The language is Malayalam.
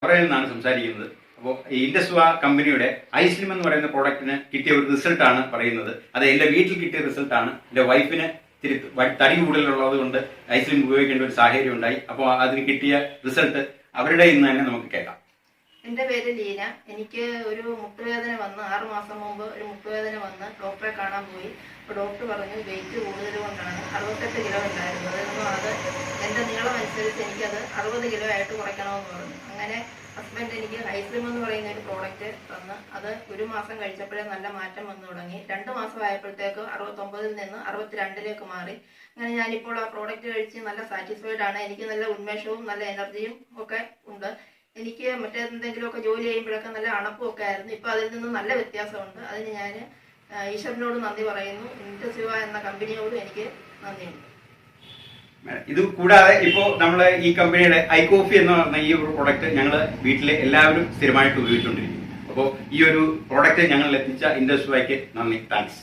പുറകിൽ നിന്നാണ് സംസാരിക്കുന്നത്. അപ്പോൾ ഈ ഇൻഡസ്വ കമ്പനിയുടെ ഐസ്ലിം എന്ന് പറയുന്ന പ്രോഡക്റ്റിന് കിട്ടിയ ഒരു റിസൾട്ടാണ് പറയുന്നത്. അത് എൻ്റെ വീട്ടിൽ കിട്ടിയ റിസൾട്ടാണ്. എൻ്റെ വൈഫിന് ഇത്തിരി തടി കൂടുതലുള്ളത് കൊണ്ട് ഐസ്ലിം ഉപയോഗിക്കേണ്ട ഒരു സാഹചര്യം ഉണ്ടായി. അപ്പോൾ അതിന് കിട്ടിയ റിസൾട്ട് അവരുടെ ഇന്ന് തന്നെ നമുക്ക് കേൾക്കാം. എൻ്റെ പേര് ലീന. എനിക്ക് ഒരു മുട്ടുവേദന വന്ന് 6 മാസം മുമ്പ് ഒരു മുട്ടുവേദന വന്ന് ഡോക്ടറെ കാണാൻ പോയി. അപ്പോൾ ഡോക്ടർ പറഞ്ഞു വെയിറ്റ് കൂടുതൽ കൊണ്ടാണ്. 68 കിലോ ഉണ്ടായിരുന്നത്. അത് എൻ്റെ നീളം അനുസരിച്ച് എനിക്കത് 60 കിലോ ആയിട്ട് കുറയ്ക്കണമെന്ന് പറഞ്ഞു. അങ്ങനെ ഹസ്ബൻഡ് എനിക്ക് ഐസ്ലിം എന്ന് പറയുന്ന ഒരു പ്രോഡക്റ്റ് തന്ന് അത് 1 മാസം കഴിച്ചപ്പോഴേ നല്ല മാറ്റം വന്നു തുടങ്ങി. 2 മാസം ആയപ്പോഴത്തേക്ക് 69 നിന്ന് 62 മാറി. അങ്ങനെ ഞാനിപ്പോൾ ആ പ്രോഡക്റ്റ് കഴിച്ച് നല്ല സാറ്റിസ്ഫൈഡ് ആണ്. എനിക്ക് നല്ല ഉന്മേഷവും നല്ല എനർജിയും ഒക്കെ ഉണ്ട്. എനിക്ക് മറ്റെന്തെങ്കിലുമൊക്കെ ജോലി ചെയ്യുമ്പോഴൊക്കെ നല്ല അണപ്പും ഒക്കെ ആയിരുന്നു. ഇപ്പം അതിൽ നിന്ന് നല്ല വ്യത്യാസമുണ്ട്. അതിന് ഞാൻ ഈശ്വരനോട് നന്ദി പറയുന്നു. ഇൻഡസ്വ എന്ന കമ്പനിയോടും എനിക്ക് നന്ദിയുണ്ട്. ഇത് കൂടാതെ ഇപ്പോൾ നമ്മൾ ഈ കമ്പനിയുടെ ഐകോഫി എന്ന് പറഞ്ഞ ഈ ഒരു പ്രോഡക്റ്റ് ഞങ്ങൾ വീട്ടിലെ എല്ലാവരും സ്ഥിരമായിട്ട് ഉപയോഗിച്ചുകൊണ്ടിരിക്കും. അപ്പോൾ ഈ ഒരു പ്രോഡക്റ്റ് ഞങ്ങളിൽ എത്തിച്ച ഇൻഡസ്വയ്ക്ക് നന്ദി, താങ്ക്സ്.